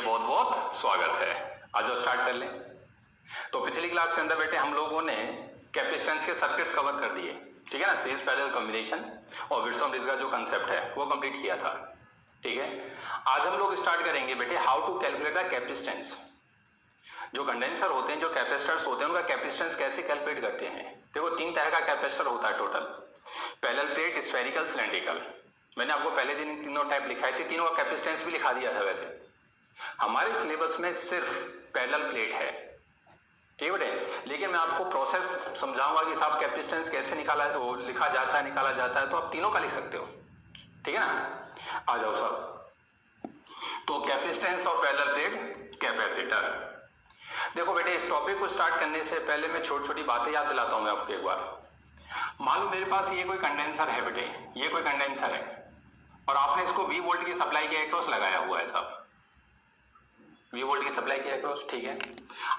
बहुत बहुत स्वागत है। आज जो स्टार्ट कर लें। तो पिछली क्लास के अंदर बेटे हम लोगों ने कैपेसिटेंस के सर्किट्स कवर कर दिए, ठीक है ना। सीरीज पैरेलल कॉम्बिनेशन और विल्सन ब्रिज का जो कंसेप्ट है वो कंप्लीट किया था, ठीक है। आज हम लोग स्टार्ट करेंगे बेटे how to calculate the capacitance. जो कंडेंसर होते हैं, जो कैपेसिटर्स होते हैं, उनका कैपेसिटेंस कैसे कैलकुलेट करते हैं। देखो तीन तरह का कैपेसिटर होता है total, parallel plate, spherical, cylindrical. मैंने आपको पहले दिन तीनों टाइप लिखाए थे, तीनों का कैपेसिटेंस भी लिखा दिया था। वैसे हमारे सिलेबस में सिर्फ पैरेलल प्लेट है, ठीक है बेटे। लेकिन मैं आपको प्रोसेस समझाऊंगा कि साहब कैपेसिटेंस कैसे लिखा जाता है, निकाला जाता है। तो आप तीनों का लिख सकते हो, ठीक है ना। आ जाओ सब। तो capacitance of parallel plate capacitor. देखो बेटे इस टॉपिक को स्टार्ट करने से पहले मैं छोटी छोटी बातें याद दिलाता हूं मैं आपको एक बार। मान लो मेरे पास ये कोई कंडेंसर है बेटे, ये कोई कंडेंसर है और आपने इसको 20 वोल्ट की सप्लाई के अक्रॉस लगाया हुआ है साहब, 20 वोल्ट की सप्लाई के अक्रॉस, ठीक है।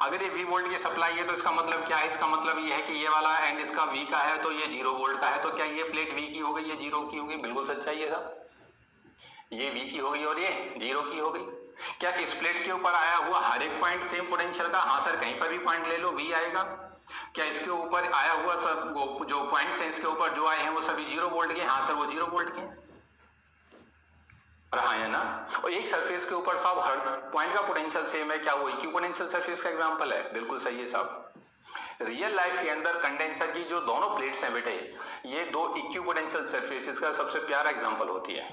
अगर ये 20 वोल्ट की सप्लाई है तो इसका मतलब क्या है, इसका मतलब ये है कि ये वाला एंड इसका V का है तो ये 0 वोल्ट का है। तो क्या ये प्लेट V की हो गई, ये 0 की हो गई? बिल्कुल सच्चाई है साहब, ये V की हो गई और ये 0 की हो गई। क्या इस प्लेट के ऊपर आया हुआ हर एक पॉइंट सेम पोटेंशियल का? हाँ सर, कहीं पर भी पॉइंट ले लो V आएगा। क्या इसके ऊपर आया हुआ सब जो पॉइंट्स हैं इसके ऊपर जो आए हैं वो सभी 0 वोल्ट के? हाँ सर, वो 0 वोल्ट के रहा है ना। और एक सरफेस के ऊपर साहब हर पॉइंट का पोटेंशियल सेम है, क्या वो इक्विपोटेंशियल सरफेस का एग्जांपल है? बिल्कुल सही है साहब। रियल लाइफ के अंदर कंडेंसर की जो दोनों प्लेट्स हैं बेटे, ये दो इक्विपोटेंशियल सरफेसेस का सबसे प्यारा एग्जांपल होती है,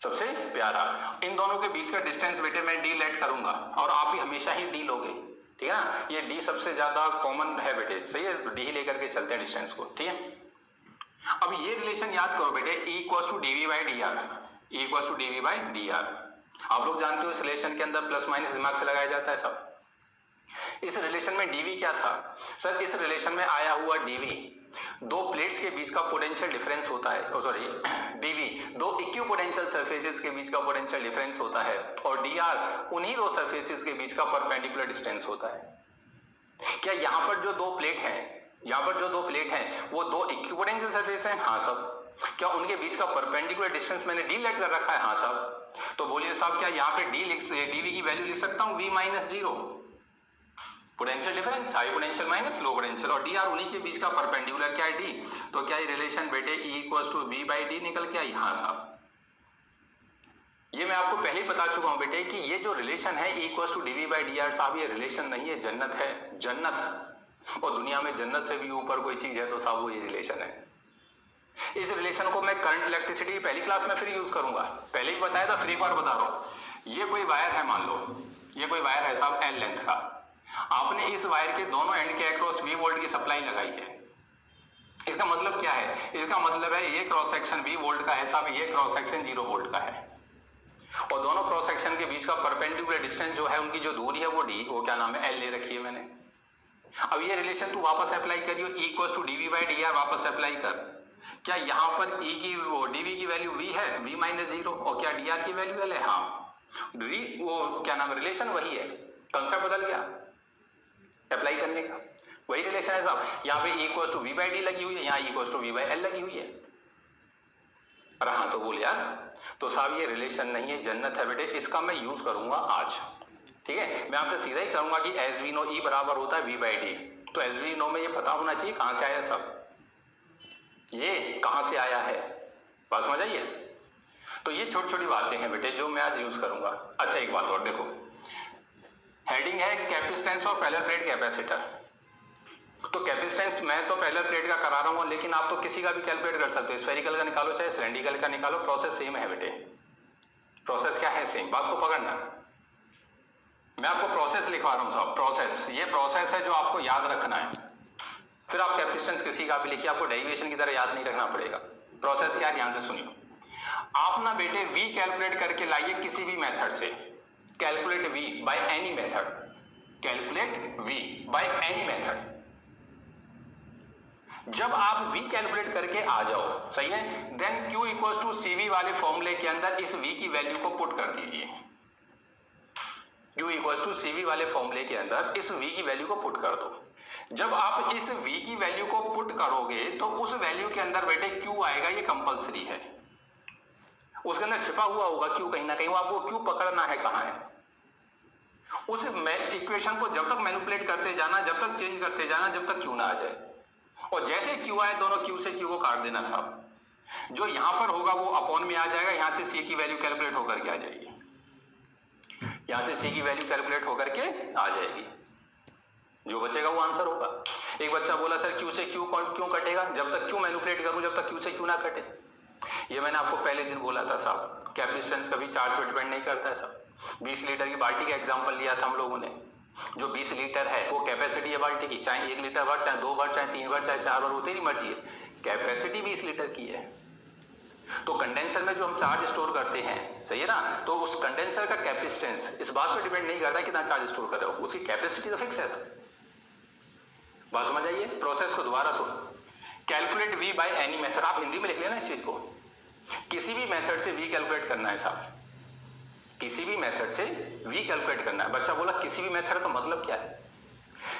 सबसे प्यारा। इन दोनों के बीच का डिस्टेंस बेटे मैं डी लेट करूंगा और आप भी हमेशा ही डी लोगे, ठीक है ना। ये डी सबसे ज्यादा कॉमन है बेटे, सही है। डी लेकर के चलते हैं डिस्टेंस को, ठीक है। अब ये रिलेशन याद करो बेटे, E equals to dV by D R, E equals to dV by D R. आप लोग जानते हो इस रिलेशन के अंदर प्लस माइनस दिमाग से लगाया जाता है सब। इस रिलेशन में dV क्या था सर? इस रिलेशन में आया हुआ dV दो प्लेट्स के बीच का पोटेंशियल डिफरेंस होता है, सॉरी dV दो इक्विपोटेंशियल सरफेसेस के बीच का पोटेंशियल डिफरेंस होता है और dr उन्हीं दो सरफेसेस के बीच का परपेंडिकुलर डिस्टेंस होता है। क्या यहाँ पर जो दो प्लेट हैं, यहाँ पर जो दो प्लेट हैं वो दो इक्विपोटेंशियल सरफेस हैं? हाँ साहब। क्या उनके बीच का परपेंडिकुलर डिस्टेंस मैंने डी लेट कर रखा है? हाँ साहब। तो बोलिए साहब, क्या यहाँ पे dV की वैल्यू लिख सकता हूँ V minus 0, potential difference, high potential minus low potential, और dr उन्हीं के बीच का परपेंडिकुलर क्या है d। तो क्या ये रिलेशन बेटे E equals to V by D निकल के आई? हाँ साहब। ये मैं आपको पहले ही बता चुका हूं बेटे कि ये जो रिलेशन है E equals to dV by D R साहब, ये रिलेशन नहीं है, जन्नत है, जन्नत। और दुनिया में जन्नत से भी ऊपर कोई चीज है तो साहब वो ये रिलेशन है। इस रिलेशन को मैं करंट इलेक्ट्रिसिटी की पहली क्लास में फिर यूज करूंगा, पहले ही बताया था, फिर एक बार बता रहा हूं। ये कोई वायर है, मान लो ये कोई वायर है साहब L लेंथ का। आपने इस वायर के दोनों एंड के अक्रॉस 20 वोल्ट की सप्लाई लगाई है। इसका मतलब क्या है? इसका मतलब है ये क्रॉस सेक्शन 20 वोल्ट का है साहब, ये क्रॉस सेक्शन 0 वोल्ट का है और दोनों क्रॉस सेक्शन के बीच का परपेंडिकुलर डिस्टेंस जो है, उनकी जो दूरी है वो d, वो क्या नाम है, L ले रखी है मैंने। अब ये रिलेशन तू वापस अप्लाई करियो, E equals to dV by D R वापस अप्लाई कर। क्या यहाँ पर E की वो dV की वैल्यू V है, V माइनस 0, और क्या dr की वैल्यू L है? हाँ, V वो क्या नाम है, रिलेशन वही है, कंसेप्ट बदल गया अप्लाई करने का, वही रिलेशन है साहब। यहाँ पे E equals to V by D लगी हुई है, यहाँ E equals to V by L लगी हुई है। अरे हाँ, तो बोल यार, तो साहब ये रिलेशन नहीं है, जन्नत है बेटे। इसका मैं यूज करूंगा आज, ठीक है। मैं आपसे सीधा ही कहूंगा कि एज वी नो E बराबर होता है V बाई डी। तो एज वी नो में ये पता होना चाहिए कहां से आया सब, ये कहां से आया है, बात समझ आइए। तो ये छोटी छोटी बातें हैं बेटे जो मैं आज यूज करूंगा। अच्छा एक बात और देखो, हेडिंग है capacitance of parallel plate capacitor. तो कैपेसिटेंस मैं तो पैरेलल प्लेट का करा रहा हूं, लेकिन आप तो किसी का भी कैलकुलेट कर सकते हो, स्फेरिकल का निकालो चाहे सिलेंड्रिकल का निकालो, प्रोसेस सेम है बेटे। प्रोसेस क्या है? सेम। बात को पकड़ना, मैं आपको प्रोसेस लिखवा रहा हूं साहब, प्रोसेस, ये प्रोसेस है जो आपको याद रखना है। फिर आप कैपेसिटेंस किसी का भी लिखिए, आपको डेरिवेशन की तरह याद नहीं रखना पड़ेगा। प्रोसेस क्या है ध्यान से सुनियो। आप ना बेटे V कैलकुलेट करके लाइए किसी भी मेथड से, calculate V by any method, calculate V by any method. जब आप V कैलकुलेट करके आ जाओ, सही है, then Q equals to CV वाले फॉर्मूले के अंदर इस V की वैल्यू को पुट कर दीजिए। Q इक्वल्स टू CV वाले फॉर्मूले के अंदर इस V की वैल्यू को पुट कर दो। जब आप इस V की वैल्यू को पुट करोगे तो उस वैल्यू के अंदर बेटे Q आएगा, ये कंपलसरी है। उसके अंदर छिपा हुआ होगा क्यू कहीं ना कहीं, वो आपको क्यू पकड़ना है कहाँ है। उस इक्वेशन को जब तक मैनिपुलेट करते जाना, जब तक चेंज करते जाना, जब तक क्यू ना आ जाए, और जैसे क्यू आए दोनों क्यू से क्यू को काट देना साहब। जो यहां पर होगा वो अपॉन में आ जाएगा, यहां से सी की वैल्यू कैलकुलेट होकर के आ जाएगी, यहां से सी की वैल्यू कैलकुलेट होकर के आ जाएगी, जो बचेगा वो आंसर होगा। एक बच्चा बोला सर क्यू से क्यू क्यों कटेगा, जब तक क्यू मैनिपुलेट करूं जब तक क्यू से क्यू ना कटे। ये मैंने आपको पहले दिन बोला था साहब, कैपेसिटेंस कभी चार्ज पे डिपेंड नहीं करता है साहब। 20 लीटर की बाल्टी का एग्जांपल लिया था हम लोगों ने, जो 20 लीटर है वो कैपेसिटी है बाल्टी की, चाहे 1 लीटर भर, चाहे 2 भर, चाहे 3 भर, चाहे 4 भर, वो तेरी मर्जी है, कैपेसिटी 20 लीटर की है। तो कंडेंसर में जो हम चार्ज स्टोर करते हैं, सही है ना, तो उस कंडेंसर का कैपेसिटेंस इस बात पर डिपेंड नहीं करता कितना चार्ज स्टोर कर रहे हो, उसकी कैपेसिटी तो फिक्स है सर। बात समझ आइए, प्रोसेस को दोबारा सुनो। Calculate V by any method, आप हिंदी में लिख लेना इस चीज को, किसी भी मेथड से वी कैलकुलेट करना है साहब, किसी भी मेथड से वी कैलकुलेट करना है। बच्चा बोला किसी भी मेथड का मतलब क्या है?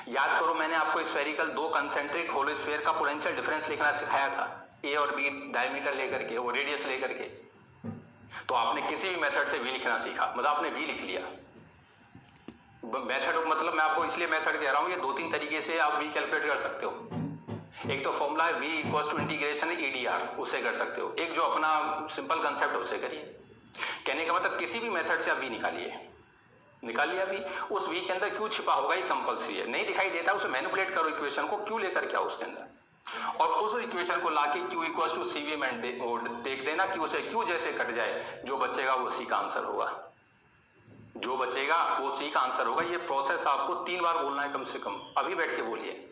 याद करो मैंने आपको स्फेरिकल 2 कंसेंट्रिक होलो स्फीयर का पोटेंशियल डिफरेंस लिखना सिखाया था, ए और बी डायमीटर लेकर के, वो रेडियस लेकर के। तो आपने किसी भी मेथड से वी लिखना सीखा, मतलब आपने वी लिख लिया। मेथड मतलब मैं आपको इसलिए मेथड कह रहा हूं, ये 2-3 तरीके से आप वी कैलकुलेट कर सकते हो। एक तो फॉर्मूला है v equals to integration EDR, उससे कर सकते हो। एक जो अपना सिंपल कंसेप्ट उससे करिए। कहने का मतलब किसी भी मेथड से आप v निकालिए, निकाल लिया v, उस v के अंदर क्यू छिपा होगा, ये कंपल्सरी है, नहीं दिखाई देता उसे मैनिपुलेट करो इक्वेशन को, क्यू लेकर के आओ उसके अंदर, और उस इक्वेशन को लाके q इक्वल्स टू CV में देख देना, क्यू से क्यू जैसे कट जाए, जो बचेगा वो सी का आंसर होगा, जो बचेगा वो सी का आंसर होगा। ये प्रोसेस आपको 3 बार बोलना है कम से कम, अभी बैठ के बोलिए।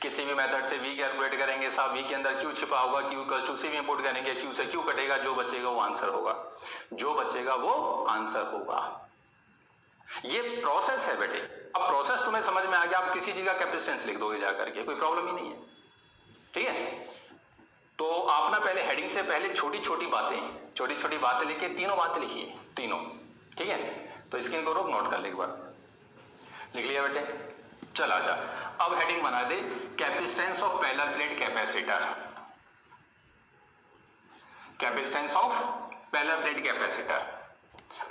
किसी भी मेथड से v कैलकुलेट करेंगे साहब, v के अंदर q छिपा होगा, q equals to CV input करेंगे, q से q कटेगा, जो बचेगा वो आंसर होगा, जो बचेगा वो आंसर होगा। ये प्रोसेस है बेटे। अब प्रोसेस तुम्हें समझ में आ गया, आप किसी चीज का कैपेसिटेंस लिख दोगे जाकर के, कोई प्रॉब्लम ही नहीं है, ठीक है। तो आप ना पहले हेडिंग से पहले छोटी छोटी बातें लिख के, तीनों बातें लिखिए, तीनों, ठीक है। तो स्क्रीन को रोक, नोट कर ले एक बार, लिख लिया बेटे, चल आजा। अब हेडिंग बना दे capacitance of parallel plate capacitor, capacitance of parallel plate capacitor.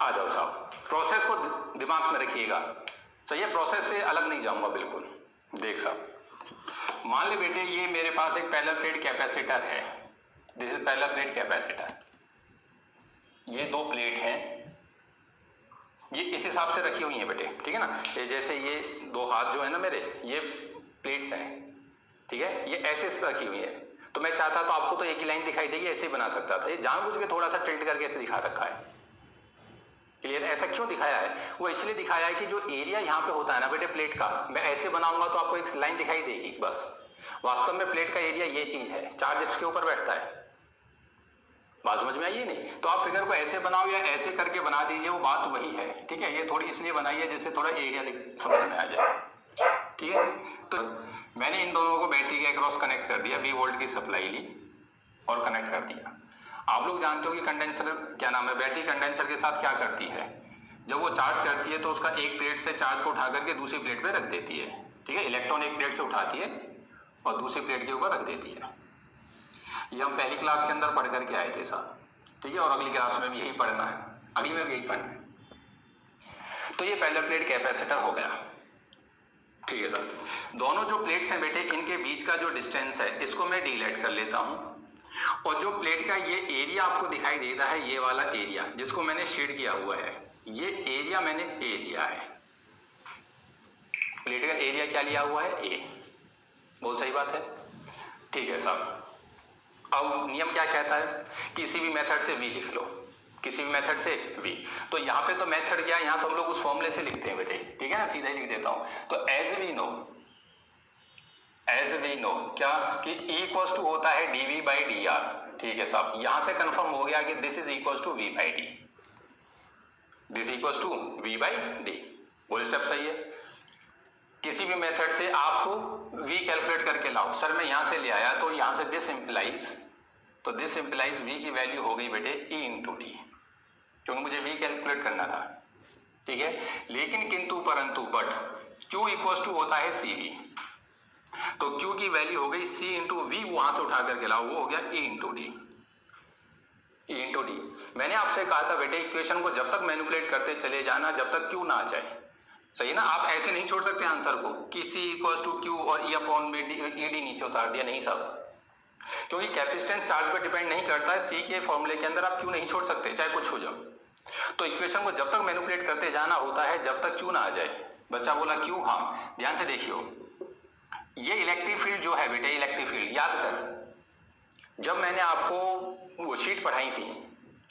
आ जाओ साहब, प्रोसेस को दिमाग में रखिएगा, सही है, प्रोसेस से अलग नहीं जाऊंगा बिल्कुल। देख साहब, मान ले बेटे ये मेरे पास एक पैरेलल प्लेट कैपेसिटर है, this is parallel plate capacitor, ये 2 प्लेट हैं, ये इस हिसाब से रखी हुई है बेटे, ठीक है ना। ये जैसे ये 2 हाथ जो है ना मेरे, ये प्लेट्स हैं, ठीक है, ये ऐसे रखी हुई है। तो मैं चाहता तो आपको तो एक ही लाइन दिखाई देगी, ऐसे ही बना सकता था, ये जानबूझ के थोड़ा सा टिल्ट करके ऐसे दिखा रखा है। क्लियर? ऐसा क्यों दिखाया है? वो इसलिए दिखाया है कि जो एरिया यहाँ पे होता है ना बेटे प्लेट का, मैं ऐसे बनाऊंगा तो आपको एक लाइन दिखाई देगी बस, वास्तव में प्लेट का एरिया ये चीज है, चार्ज इसके ऊपर बैठता है। बात समझ में आई है नहीं? तो आप फिगर को ऐसे बनाओ या ऐसे करके बना दीजिए, वो बात वही है, ठीक है। ये थोड़ी इसलिए बनाई है जिससे थोड़ा एरिया समझ में आ जाए, ठीक है। तो मैंने इन दोनों को बैटरी के अक्रॉस कनेक्ट कर दिया, 20 वोल्ट की सप्लाई ली और कनेक्ट कर दिया। आप लोग जानते हो कि कंडेंसर क्या नाम है, बैटरी कंडेंसर के साथ क्या करती है, जब वो चार्ज करती है तो उसका एक प्लेट से चार्ज को उठा करके दूसरी प्लेट पे रख देती है, ठीक है। इलेक्ट्रॉन एक प्लेट से उठाती है और दूसरी प्लेट के ऊपर रख देती है। ये हम पहली क्लास के अंदर पढ़ करके आए थे साहब, ठीक है, और अगली क्लास में भी यही पढ़ना है, अगली में भी यही पढ़ना है। तो ये पैरेलल प्लेट कैपेसिटर हो गया, ठीक है सर। दोनों जो प्लेट्स हैं बेटे, इनके बीच का जो डिस्टेंस है इसको मैं डिलेट कर लेता हूं, और जो प्लेट का ये एरिया आपको दिखाई दे रहा है, ये वाला एरिया जिसको मैंने शेड किया हुआ है, ये एरिया मैंने ए लिया है। प्लेट का एरिया क्या लिया हुआ है? ए। बहुत सही बात है, ठीक है साहब। अब नियम क्या कहता है, किसी भी मेथड से v लिख लो, किसी भी मेथड से v। तो यहाँ पे तो मेथड क्या है, यहाँ तो हम लोग उस फॉर्मूले से लिखते हैं बेटे, ठीक है ना, सीधा ही लिख देता हूं। तो एज वी नो क्या कि E इक्वल्स टू होता है dv बाई dr, ठीक है साहब। यहां से कंफर्म हो गया कि this is equals to v by D, this equals to v by D. वो स्टेप सही है। किसी भी मेथड से आपको v कैलकुलेट करके लाओ, सर मैं यहां से ले आया तो यहां से दिस इंप्लाइज, तो दिस इंप्लाइज v की वैल्यू हो गई बेटे e इंटू डी, क्योंकि मुझे v कैलकुलेट करना था, ठीक है। लेकिन किंतु परंतु बट q इक्वल्स टू होता है cv, तो q की वैल्यू हो गई c इंटू वी, वहां से उठा करके लाओ, वो हो गया e into D. E into D. मैंने आपसे कहा था बेटे इक्वेशन को जब तक मैनिपुलेट करते चले जाना जब तक क्यू ना आ जाए, सही ना। आप ऐसे नहीं छोड़ सकते आंसर को कि C इक्वल्स टू क्यू और E अपॉन में ई डी नीचे उतार दिया, नहीं साहब, क्योंकि कैपेसिटेंस चार्ज पर डिपेंड नहीं करता है। C के फॉर्मूले के अंदर आप क्यू नहीं छोड़ सकते चाहे कुछ हो जाओ। तो इक्वेशन को जब तक मैनिपुलेट करते जाना होता है जब तक क्यू ना आ जाए। बच्चा बोला क्यू, हाँ ध्यान से देखियो, ये इलेक्ट्रिक फील्ड जो है बेटे, इलेक्ट्रिक फील्ड याद कर, जब मैंने आपको वो शीट पढ़ाई थी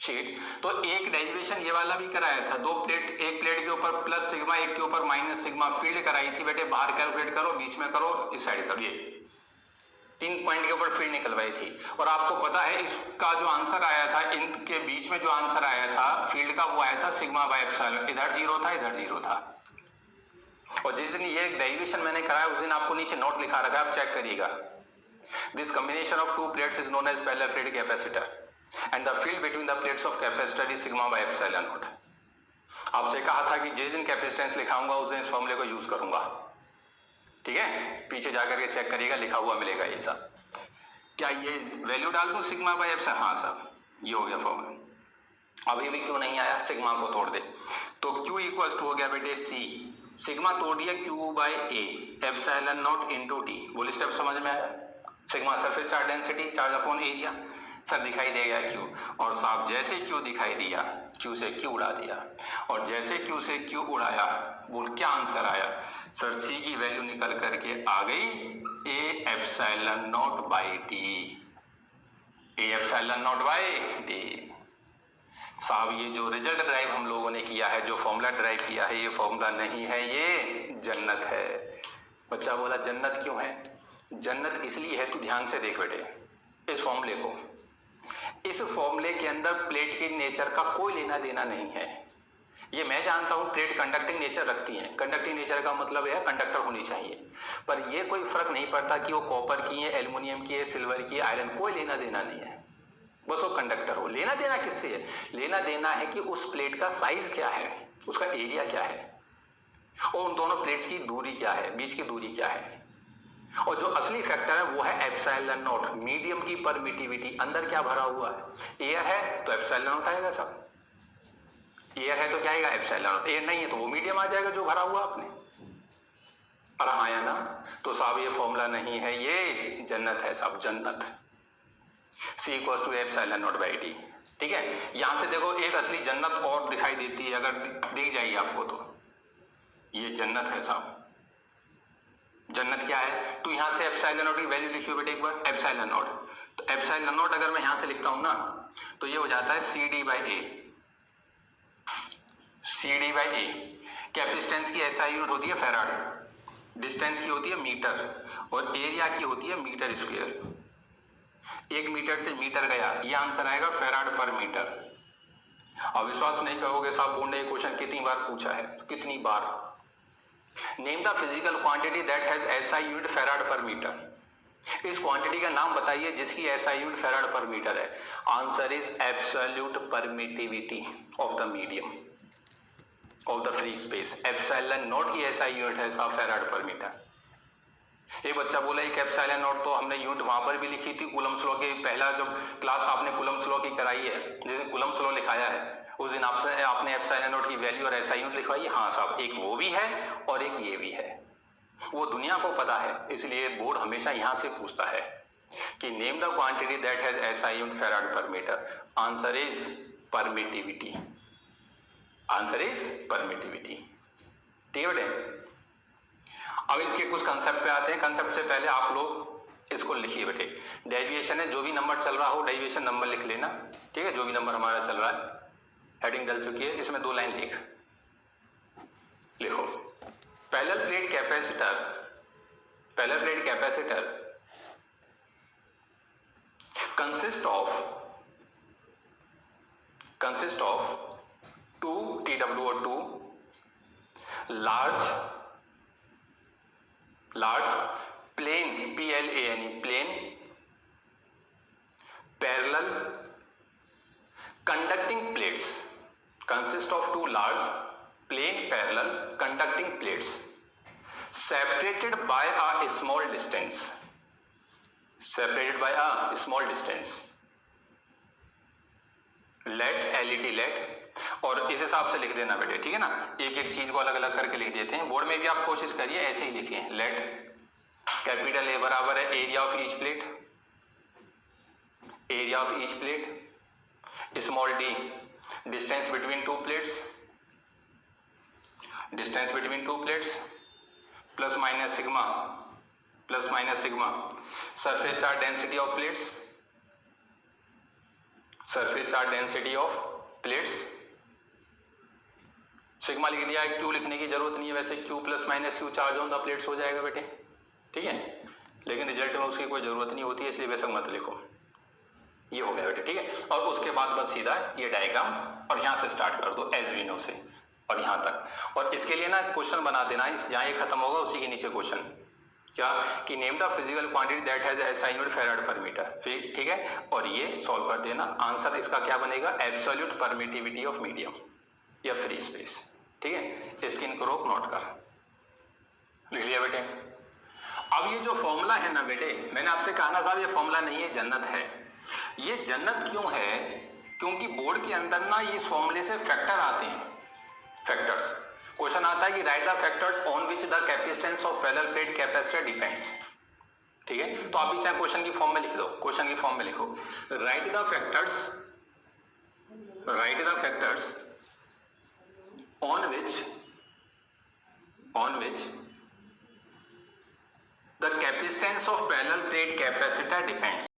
शीट, तो एक डेरिवेशन ये वाला भी कराया था, दो प्लेट, एक प्लेट के ऊपर प्लस सिग्मा एक के ऊपर माइनस सिग्मा फील्ड कराई थी बेटे। बाहर कैलकुलेट करो, बीच में करो, इस साइड करो, ये 3 पॉइंट के ऊपर फील्ड निकलवाई थी। और आपको पता है इसका जो आंसर आया था, इनके बीच में जो आंसर आया था फील्ड का, वो आया था सिग्मा बाय एप्सिलॉन। इधर जीरो था, इधर जीरो था। और जिस दिन ये डेरिवेशन मैंने कराया उस दिन आपको नीचे नोट लिखा रखा है, आप चेक करिएगा। This combination of two plates is known as parallel plate capacitor and the field between the plates of capacitor is sigma by epsilon naught. आपसे कहा था कि जिस दिन कैपेसिटेंस लिखाऊंगा उस दिन इस फॉर्मूले को यूज करूंगा, ठीक है। पीछे जाकर के चेक करिएगा, लिखा हुआ मिलेगा ये सब। क्या ये वैल्यू डाल दूं सिग्मा बाय एप्सिलॉन? हाँ साहब, ये हो गया फॉर्मूला। अभी भी क्यों नहीं आया, सिग्मा को तोड़ दे तो Q इक्वल्स टू हो गया बेटे C, सिग्मा तोड़ दिया Q by A epsilon naught into D। बोल स्टेप समझ में आया? Sigma surface charge density, charge upon area, sir दिखाई देगा Q, और साहब जैसे Q दिखाई दिया Q से Q उड़ा दिया, और जैसे Q से Q उड़ाया, बोल क्या आंसर आया सर? C की वैल्यू निकल करके आ गई A epsilon naught by D, A epsilon naught by D। साहब ये जो रिजल्ट ड्राइव हम लोगों ने किया है, जो फॉर्मूला ड्राइव किया है, ये फॉर्मूला नहीं है, ये जन्नत है। बच्चा बोला जन्नत क्यों है? जन्नत इसलिए है, तू ध्यान से देख बेटे इस फॉर्मूले को। इस फॉर्मूले के अंदर प्लेट के नेचर का कोई लेना देना नहीं है। ये मैं जानता हूं प्लेट कंडक्टिंग नेचर रखती है, कंडक्टिंग नेचर का मतलब है कंडक्टर होनी चाहिए, पर ये कोई फर्क नहीं पड़ता कि वो कॉपर की है, एल्युमिनियम की है, सिल्वर की है, आयरन, कोई लेना देना नहीं है, बस वो कंडक्टर हो। लेना देना किससे है? लेना देना है कि उस प्लेट का साइज क्या है, उसका एरिया क्या है, और उन दोनों प्लेट्स की दूरी क्या है, बीच की दूरी क्या है। और जो असली फैक्टर है वो है एप्सिलॉन नॉट, मीडियम की परमिटिविटी। अंदर क्या भरा हुआ है? एयर है तो एप्सिलॉन नॉट आएगा साहब, एयर है तो क्या आएगा? Epsilon not. एयर नहीं है तो वो मीडियम आ जाएगा जो भरा हुआ आपने। और आया ना? तो साहब ये फॉर्मूला नहीं है, ये जन्नत है साहब, जन्नत। C equals to epsilon naught by D, ठीक है। यहां से देखो एक असली जन्नत और दिखाई देती है, अगर दिख जाएगी आपको तो ये जन्नत है साहब। जन्नत क्या है? तो यहां से एप्सिलॉन नॉट की वैल्यू लिखियो बेटे एक बार, एप्सिलॉन नॉट। तो एप्सिलॉन नॉट अगर मैं यहां से लिखता हूं ना तो ये हो जाता है CD by A, CD by A। Capacitance की SI यूनिट होती है फैराड, डिस्टेंस की होती है मीटर, और एरिया की होती है मीटर स्क्वायर। 1 मीटर से मीटर गया, ये आंसर आएगा फैराड पर मीटर। अब विश्वास नहीं करोगे साहब बोर्ड ने क्वेश्चन कितनी बार पूछा है, तो कितनी बार। Name the physical quantity that has SI unit farad per metre. इस क्वांटिटी का नाम बताइए जिसकी SI unit farad per metre है। Answer is absolute permittivity of the medium of the free space. Epsilon naught की SI यूनिट है साहब farad per metre. एक बच्चा बोला एक एप्सिलॉन नॉट तो हमने यूनिट वहां पर भी लिखी थी कूलम्ब्स लॉ के, पहला जब क्लास आपने कूलम्ब्स लॉ की कराई है, जिस दिन कूलम्ब्स लॉ लिखाया है उस दिन आपने एप्सिलॉन नॉट की वैल्यू और SI यूनिट लिखवाई है। हाँ साहब, एक वो भी है और एक ये भी है, वो दुनिया को पता है, इसलिए बोर्ड हमेशा यहां से पूछता है कि name the quantity that has SI unit farad per metre. Answer is permittivity, answer is permittivity, ठीक है बेटे। अब इसके कुछ कंसेप्ट पे आते हैं। कंसेप्ट से पहले आप लोग इसको लिखिए बेटे, डेरिवेशन है, जो भी नंबर चल रहा हो डेरिवेशन नंबर लिख लेना, ठीक है। जो भी नंबर हमारा चल रहा है, हेडिंग डल चुकी है, इसमें 2 लाइन लिखो। Parallel plate capacitor, parallel plate capacitor consist of 2 TWO2 large plane PLANE plane parallel conducting plates, consist of 2 large plane parallel conducting plates separated by a small distance, separated by a small distance। Let LET let, और इस हिसाब से लिख देना बेटे, ठीक है ना, एक एक चीज को अलग अलग करके लिख देते हैं। बोर्ड में भी आप कोशिश करिए ऐसे ही लिखिए। लेट कैपिटल A बराबर है area of each plate, area of each plate, small d distance between two plates, distance between two plates, plus minus sigma, plus minus sigma surface charge density of plates, surface charge density of plates, sigma लिख दिया है, Q लिखने की जरूरत नहीं है, वैसे Q plus minus Q charge on the plates हो जाएगा बेटे, ठीक है, लेकिन रिजल्ट में उसकी कोई जरूरत नहीं होती है, इसलिए वैसे मत लिखो। ये हो गया बेटे, ठीक है। और उसके बाद बस सीधा ये डायग्राम और यहां से स्टार्ट कर दो एज वी नो से और यहां तक। और इसके लिए ना क्वेश्चन बना देना, इस जहां ये खत्म होगा उसी के नीचे क्वेश्चन, क्या कि name the physical quantity that has SI unit farad पर मीटर, ठीक है, और ये सॉल्व कर देना। आंसर इसका क्या बनेगा, एब्सोल्यूट परमिटिविटी ऑफ मीडियम या फ्री स्पेस, ठीक है। इसकी इनको रोक नोट कर लिख लिया बेटे। अब ये जो फॉर्मूला है ना बेटे, मैंने आपसे कहा ना साहब ये फॉर्मूला नहीं है, जन्नत है। ये जन्नत क्यों है, क्योंकि बोर्ड के अंदर ना इस फॉर्मूले से फैक्टर आते हैं, फैक्टर्स। क्वेश्चन आता है कि right the factors on which the capacitance of parallel plate capacitor depends, ठीक है। तो आप इसे क्वेश्चन की फॉर्म में लिख दो, क्वेश्चन की फॉर्म में लिखो, right the factors, right the factors on which the capacitance of parallel plate capacitor depends।